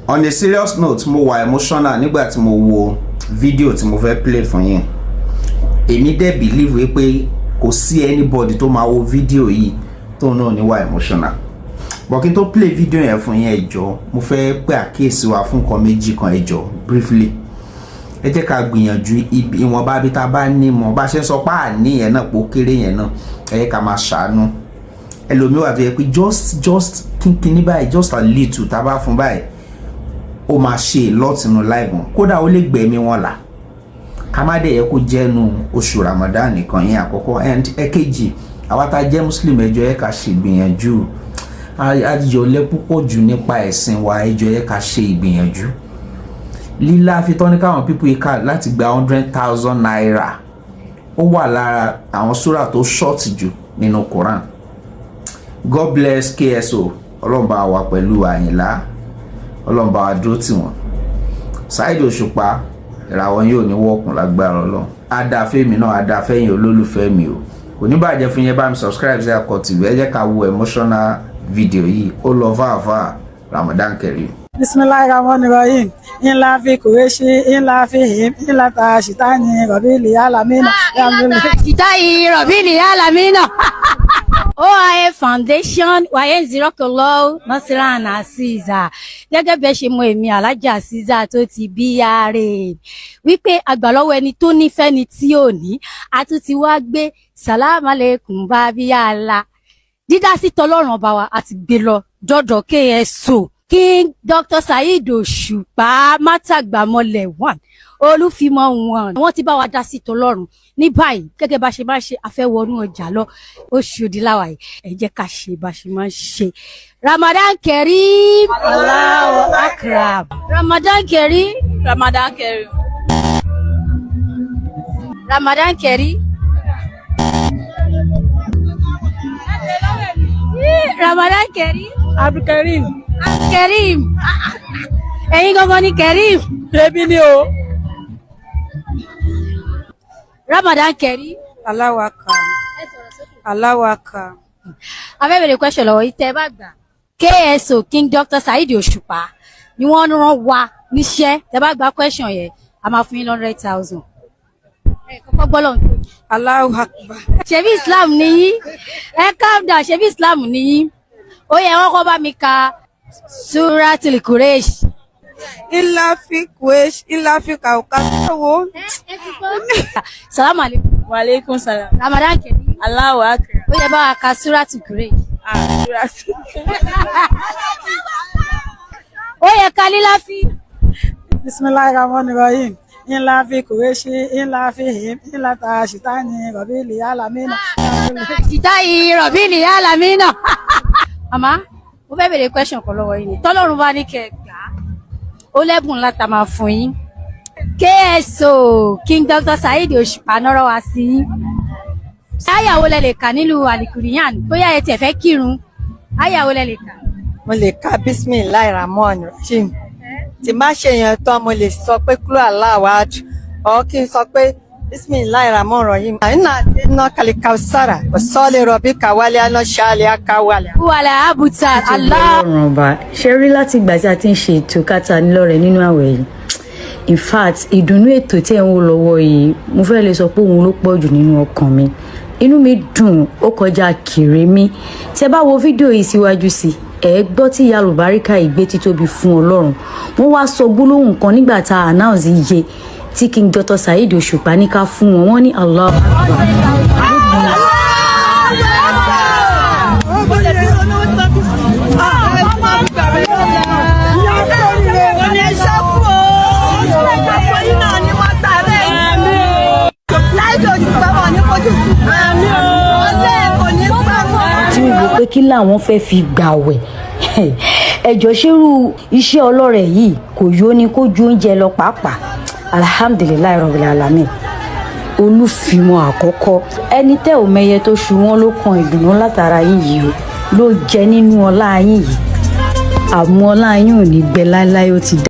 On a serious note, mo wà emotional nígbà tí mo wo video tí mo fẹ́ play fún yín. Èmi dẹ̀ believe pé kò sí anybody tó máa wo video yìí tó náà ní wà emotional. But kí n tó play video yẹn fún yín ẹ jọ̀ọ́, mo fẹ́ pé àkíyèsí wa fún nǹkan méjì kan ẹ jọ̀ọ́ briefly. Ẹ jẹ́ ká gbìyànjú ìwọ̀nba bí tá bá ní mọ̀ bá ṣe sọ pé àní yẹn náà pé ó kéré yẹn náà ẹ jẹ́ ká máa ṣàánú. Ẹlòmíì wà tó yẹ pé just kínkínní báyìí, just a little tá bá fún báyìí ó máa ṣe lot nínú live wọn, kódà ó lè gbẹ̀mí wọn là. Ká má dẹ̀ yẹ kó jẹ́nu oṣù Ramadan nìkan yẹn àkọ́kọ́. And èkejì, àwa tá jẹ́ Muslim ẹ jọ̀ọ́ ẹ ká ṣe ìgbìyànjú. Àjọlẹ̀ púpọ̀ jù nípa ẹ̀sìn wa, ẹ jọ̀ọ́ ẹ ká ṣe ìgbìyànjú. Lílá fi tọ́ ní káwọn people yìí ká láti gba 100,000 naira ó wà lára àwọn súrà tó short jù nínú Quran. God bless KSO, Ọlọ́run bá wa pẹ̀lú Àyìnlá, Ọlọ́run bá wa dúró tì wọ́n. Saheed Òṣùpá ìràwọ̀ yóò ní wọ́ọ̀kùn lágbára Ọlọ́run. Adáfẹ́mi náà adáfẹ́yìn olólùfẹ́ mi o. Kò ní bàjẹ́ fún yẹn, bá mi subscribe sí Akọ TV. Ẹ jẹ́ ká wo emotional video yìí. Ó lọ fàáfàá. Ramadan Kareem. Bismillahirrahmanirrahim. In la fi kureshi, in la fi him, in la ta shitani rabili alamina. Shitani rabili alamina. OIA Foundation wáyé Zirokolo Nasira and Aziza. Gẹ́gẹ́ bẹ́ẹ̀ ṣe mọ̀ èmi Alhaja Aziza tó ti bí yáre. Wípé àgbàlọ́wọ́ ẹni tó nífẹ̀ẹ́ ni tí ò ní. A tún ti wá gbé Salaam Aleikum Babiyala. Dídá sí tọlọ́run ọba wa àti gbé lọ dọ́dọ̀ KSO. King Dr. Saheed Òṣùpá Mátàgbàmọ́lẹ̀ 1 Olúfimọ́ 1 wọ́n ti bá wa dá sí tọlọ́run ní báyìí gẹ́gẹ́ bá ṣe máa ṣe afẹ́wọnú ọjà lọ oṣù òdìláwà yìí ẹ jẹ́ ká ṣe bá ṣe máa ṣe. Ramadan Kareem, Allahu Akbar. Ramadan Kareem, Ramadan Kareem, Ramadan Kareem, Ramadan Kareem, Abdul Kareem. Kareem. Ẹ̀yin gangan ni Kareem. Baby ni o. Ramadan Kareem. Allahu Akbar. Allahu Akbar. A fẹ́ bèrè question lọ́wọ́ yìí tẹ́ bá gbà. KSO King Dr. Saheed Òṣùpá ni wọ́n rán wa níṣẹ́ tẹ́ bá gba question yẹn a máa fún yín 100,000. Ẹ kọ́kọ́ gbọ́ lọ́n tó. Allahu Akbar. Ṣebí Islam ni yín. Ẹ calm down, ṣebí Islam ni yín. Ó yẹ wọ́n kọ́ bá mi ka Suratul Quraysh. Illa fi kuresh, illa fi kauka. Wo? Salaam alaikum. wa alaikum salam. Ramadan Kareem. Allahu Akbar. Ó yẹ bá wa ka Suratul Quraysh. Ó yẹ ká lílá fi. Bismillahirrahmanirrahim. In la fi kureshi, in la fi him, in la ta shitani rabili alamina. Shitani rabili alamina. Mama, mo fẹ́ bèrè question kan lọ́wọ́ yín ni. Tọ́lọ́run bá ní kẹ́ gbà. Ó lẹ́bùn ńlá tá máa fún yín. KSO King Dr. Saheed Òṣùpá nọ́rọ̀ wá sí yín. Àyàwó lẹ lè kà nílùú Al-Qur'an bóyá ẹ tiẹ̀ fẹ́ kírun. Àyàwó lẹ lè kà. Mo lè ka Bismillahirrahmanirrahim. Tí má ṣe yẹn tán mo lè sọ pé kúrò aláwàádù ọ kí n sọ pé Bismillahirrahmanirrahim. Iná Kalikausara ọ̀sọ́lẹ̀ rọ̀bì kàwálé aná ṣáàlẹ̀ akáwálẹ̀. Wàlẹ̀ àbúta Allah. Ọlọ́run ọba ṣe rí láti ìgbà tí a ti ń ṣe ètò Káta Nílọ́rẹ nínú àwẹ̀ yìí. In fact, ìdùnnú ètò tí ẹ̀ ń wò lọ́wọ́ yìí mo fẹ́ lè sọ pé òun ló pọ̀ jù nínú ọkàn mi. Inú mi dùn ó kọjá kèrémí. Tẹ́ bá wo fídíò yìí síwájú sí ẹ gbọ́ tí ìyá Àlùbáríkà ìgbé títóbi fún Ọlọ́run. Wọ́n wá sọ gbólóhùn kan nígbà tá a announce iye tí King Dr. Saheed Òṣùpá ní ká fún wọn. Wọ́n ní Allahu Akbar. Tí mo wò pé kí làwọn fẹ́ fi gbàwẹ̀ ẹjọ́ ṣerú iṣẹ́ ọlọ́rẹ̀ yìí kò yó ni kó ju oúnjẹ lọ pàápàá. Alhamdulilayi rabbil alamin. Olúfimọ́ àkọ́kọ́ ẹni tẹ́ ò mẹyẹ tó ṣu wọn ló kan ìdùnnú látara yín yìí o ló jẹ nínú ọlá yín yìí àmọ́ ọlá yín ò ní gbẹ láéláé ó ti dá.